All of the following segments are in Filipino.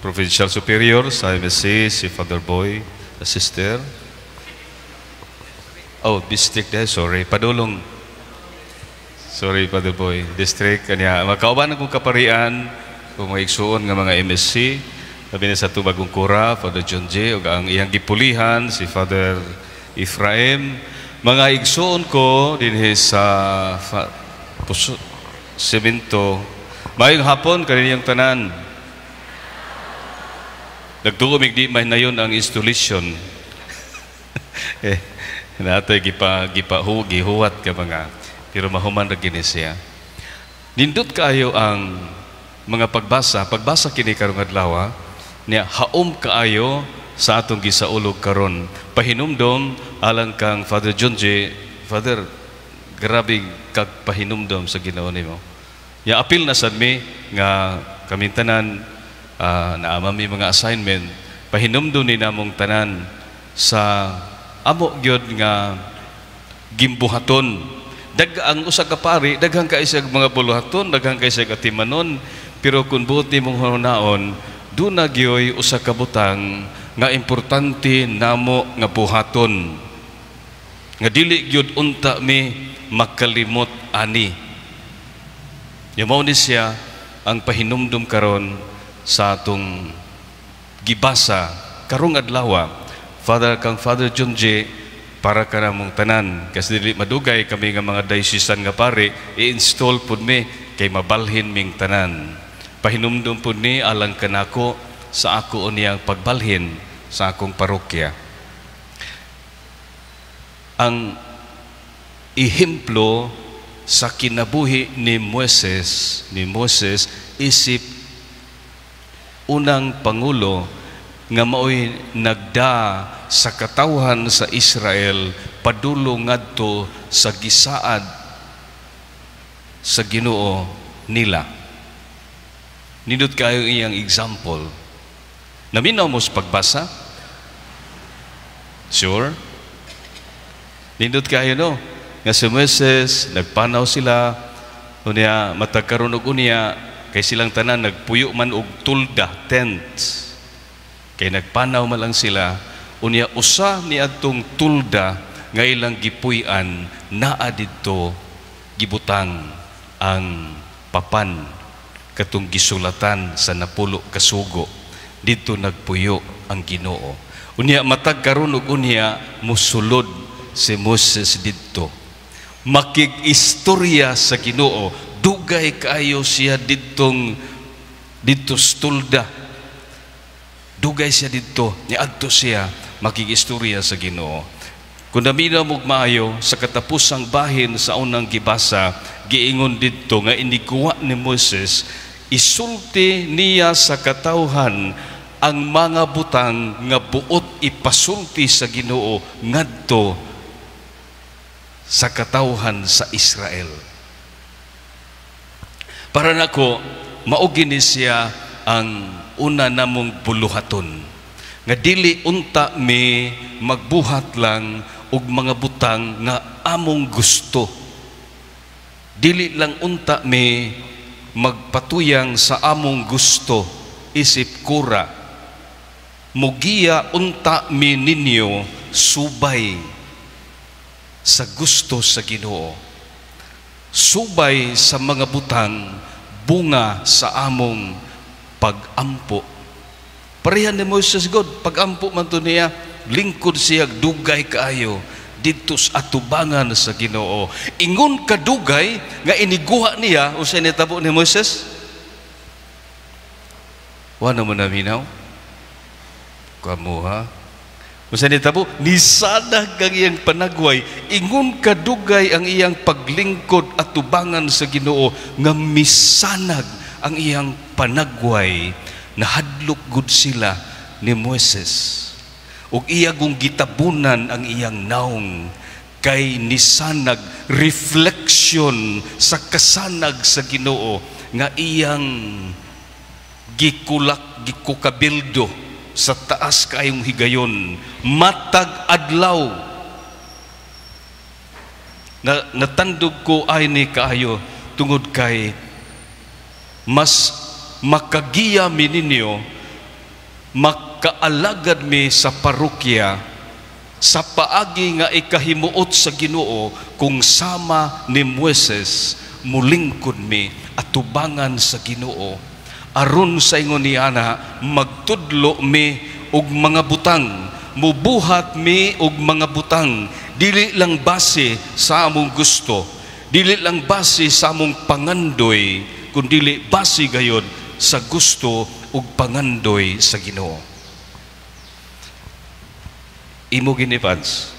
Provincial Superior sa MSC, si Father Boy, the sister. Oh, district dahil, sorry. Padulong. Sorry, Father Boy. District, kanya. Makauban akong kaparian, kung maigsuon nga mga MSC, sabi niya sa Tubagong Kura, Father John J., o ang iyang gipulihan, si Father Ephraim. Mga igsuon ko, din sa Semento. Mayong hapon, kanilang tanan. Nagtuumig di may na yun ang installation. Natay gihuwat ka mga. Pero mahuman na gini siya. Nindot kayo ang mga pagbasa kini karong adlaw, niya haom kaayo sa atong gisaulog karon. Pahinumdom alang kang Father John J. Father, grabe kag pahinumdom sa Ginoo nimo. Ya apil na sad mi nga kamintanan naamami mga assignment, pahinumdom ni namong tanan sa amo gyud nga gimbuhaton. Ang usa ka pari daghang kaisag mga buluhaton, daghang kaisag atimanon, pero kun buti mong hunaon duna gyoy usa ka butang nga importante namo nga buhaton nga dili gyud unta mi makalimot ani. Yamaw ni siya ang pahinumdom karon sa atong gibasa karong adlaw. Father John J., para ka namong tanan kasi dili madugay kami nga mga diocesan nga pare i-install pud mi kay mabalhin ming tanan. Pahinumdom pud ni alang kanako sa ako uniyang pagbalhin sa akong parokya. Ang ihemplo sa kinabuhi ni Moses isip unang pangulo nga maoy nagda sa katawhan sa Israel padulo ngadto sa gisaad sa Ginoo nila. Nindot kayo iyang example. Naminaw mo sa pagbasa? Sure? Nindot kayo no? Nga si Moses, nagpanaw sila, unya matagkaroon og unya, kay silang tanan nagpuyo man og tulda, tents. Kay nagpanaw man lang sila, unya usa ni adtong tulda nga ilang gipuy-an naa didto gibutang ang papan katong gisulatan sa napulo ka sugo. Dito nagpuyo ang Ginoo. Unya matag karon og unya musulod si Moses didto. Makig-istorya sa Ginoo, dugay kaayo siya dito stulda. Dugay siya dito, niadto siya makig-istorya sa Ginoo. Kung naminaw mo maayo sa katapusang bahin sa unang gibasa, giingon dito nga iniguwa ni Moses, isulti niya sa katawhan ang mga butang nga buot ipasulti sa Ginoo ngadto sa katawhan sa Israel. Para nako maugin ni siya ang una namong buluhaton nga dili unta mi magbuhat lang og mga butang nga among gusto. Dili lang unta mi magpatuyang sa among gusto isip kura. Mugiya unta mi ninyo subay sa gusto sa Ginoo. Subay sa mga butang bunga sa among pag-ampo. Parehan ni Moses God, pag-ampo man to niya, lingkod siya, dugay kaayo dito sa atubangan sa Ginoo. Ingon kadugay nga iniguha niya usa ni tabo ni Moses. Wala mo naminaw? Kamuha? Usa ni tabo, nisadag ang iyang panagway, ingon kadugay ang iyang paglingkod at tubangan sa Ginoo nga misanag ang iyang panagway, nahadlok gud sila ni Moses. Ug iya gong gitabunan ang iyang naong kay nisanag reflection sa kasanag sa Ginoo nga iyang gikukabildo sa taas kayong higayon matag adlaw na natandog ko ay ni kaayo tungod kay mas makagiya mi ninyo makaalagad mi sa parokya sa paagi nga ikahimuot sa Ginoo kung sama ni Moises mulingkod mi at tubangan sa Ginoo aron sa ingon ni ana magtudlo mi og mga butang, mubuhat mi og mga butang, dili lang base sa among gusto, dili lang base sa among pangandoy, kundi base gayud sa gusto ug pangandoy sa Ginoo. Imo gini fans,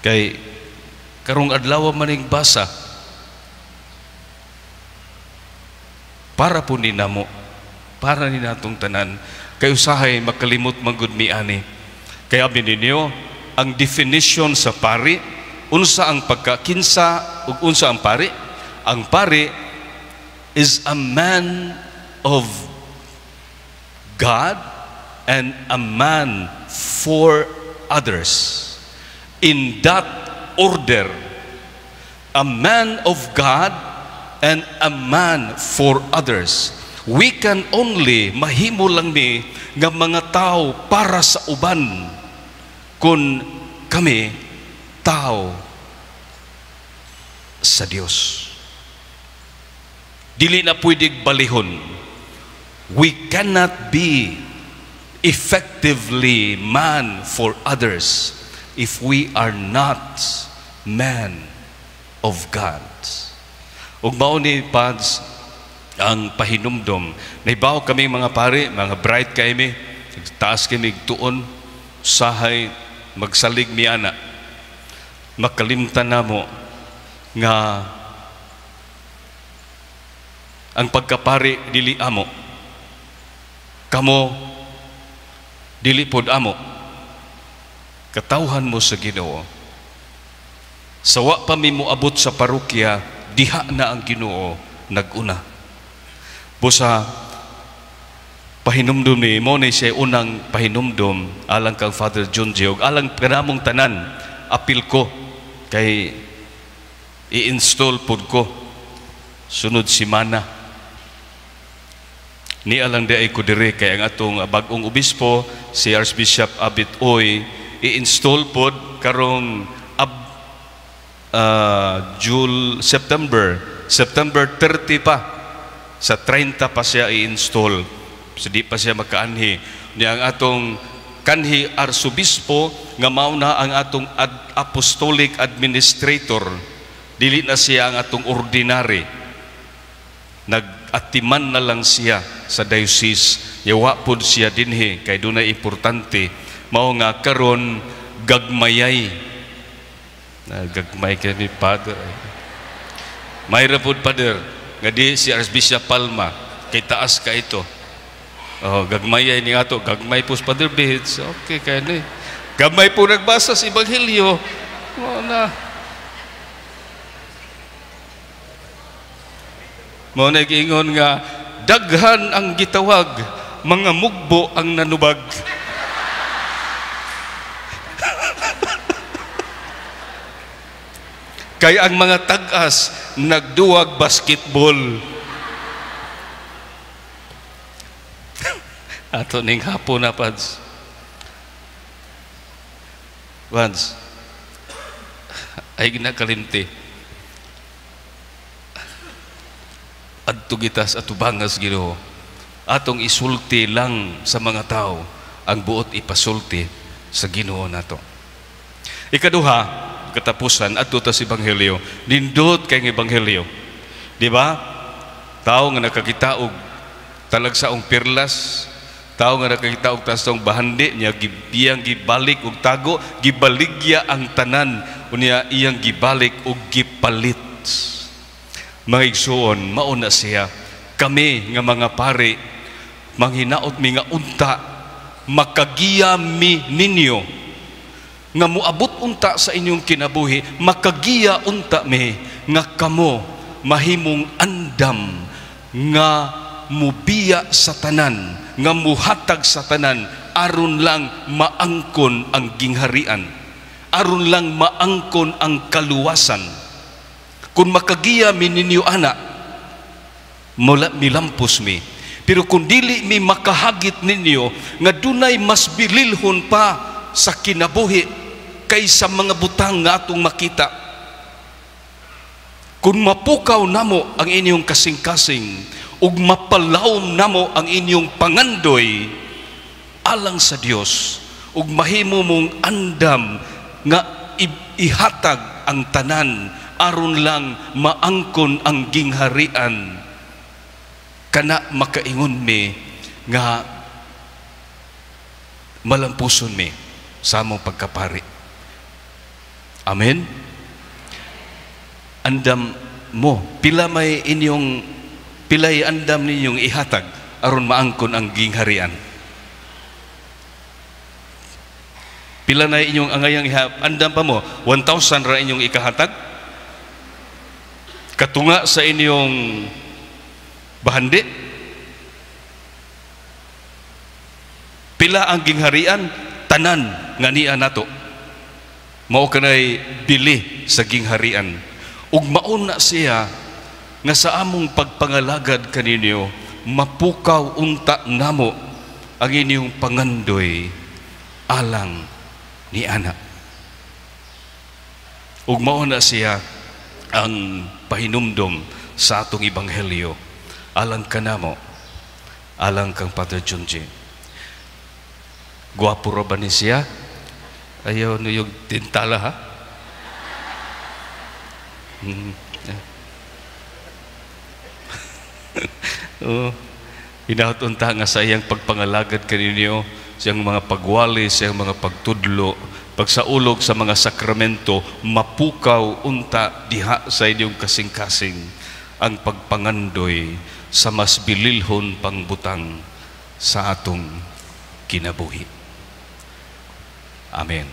kay karong adlaw maning basa para po ni namo, para ni natong tanan, kay usahay makalimot manggod mi ani. Kaya ninyo ang definition sa pari, unsa ang pagkakinsa ug unsa ang pari? Ang pari is a man of God and a man for others. In that order, a man of God and a man for others. We can only mahimo lang ni nga mga tao para sa uban kung kami tao sa Dios. Dili na pwedeng balihon. We cannot be effectively man for others if we are not man of God. Ug mao ni pads ang pahinumdom. Naibaw kami mga pare, mga bright kami, taas kami tuon, sahay magsalig mi ana. Makalimtan namo nga ang pagkapari dili amo. Kamo dili pod amo. Katawhan mo sa Ginoo. Sawa pa mi moabot sa parokya, diha na ang Ginoo naguna. Busa pahinumdom ni mo ni siya unang pahinumdom alang kang Father John Geog, alang kanamong tanan apil ko kay i-install pod ko sunod simana. Ni alang di ay ko dire kay ang atong bagong obispo si Archbishop Abit Oy i-install pod karong September 30 pa, sa 30 pa siya i-install, so di pa siya makaanhi ni ang atong kanhi arsobispo nga mao na ang atong apostolic administrator, dili na siya ang atong ordinary, nag-atiman na lang siya sa diocese, yawa pod siya dinhi kay dunay importante mao nga karon gagmayay. Gagmay kami Father. Mayra po Father nga di si Archbishop Palma kay taas ka ito. Oh, gagmay ni ato, gagmay po Father Beads. Okay kay ni. Gagmay po nagbasa sa Ebanghelyo. Mo na giingon nga daghan ang gitawag, mga mugbo ang nanubag. Kay ang mga tag-as nagduwag basketball. Ato ning hapon na pads. Once ay ginakalimti. Adto gitas atubangas Ginoo. Atong isulti lang sa mga tao ang buot ipasulti sa Ginoo nato. Ikaduha, katapusan adto ta sa Ebanghelyo, nindot kay ng Ebanghelyo, di ba? Tao nga nakakita og talagsaong pirlas, tao nga nakakita og tasong bahandi niya iyang gibalik og tago, gibaligya ang tanan unya iyang gibalik og gipalit. Mga igsoon, mao na siya. Kami nga mga pare, manghinaot mi nga unta, makagiya mi ninyo nga muabot unta sa inyong kinabuhi, makagiya unta mi nga kamo mahimong andam nga mubiya sa tanan, nga muhatag sa tanan aron lang maangkon ang gingharian, aron lang maangkon ang kaluwasan. Kung makagiya mi ninyo ana, milampos mi. Pero kung dili mi makahagit ninyo nga dunay mas bililhon pa sa kinabuhi kaysa mga butang nga atong makita. Kung mapukaw namo ang inyong kasing-kasing ug mapalawom namo ang inyong pangandoy alang sa Dios ug mahimo mong andam nga ihatag ang tanan aron lang maangkon ang gingharian, kana makaingon mi nga malampuson mi sa among pagkapari. Amen. Andam mo, pilay andam ninyong ihatag aron maangkon ang gingharian. Pila na inyong angayang andam pa mo, 1,000 ra inyong ikahatag katunga sa inyong bahandi. Pila ang gingharian, tanan nga niya nato. Mao kanay bili sa gingharian. Ug mauna siya nga sa among pagpangalagad kaninyo mapukaw unta namo ang inyong pangandoy alang ni ana. Ug mauna siya ang pahinumdom sa atong ebanghelyo alang kanamo, alang kang Padre Junji. Guwapo ra ba ni siya? Ayaw no yung tintala, ha? Hinahot-unta nga sa iyang pagpangalagad kaninyo, siyang mga pagwali, siyang mga pagtudlo, pagsaulog sa mga sakramento, mapukaw unta diha sa inyong kasing-kasing ang pagpangandoy sa mas bililhon pang butang sa atong kinabuhi. Amen.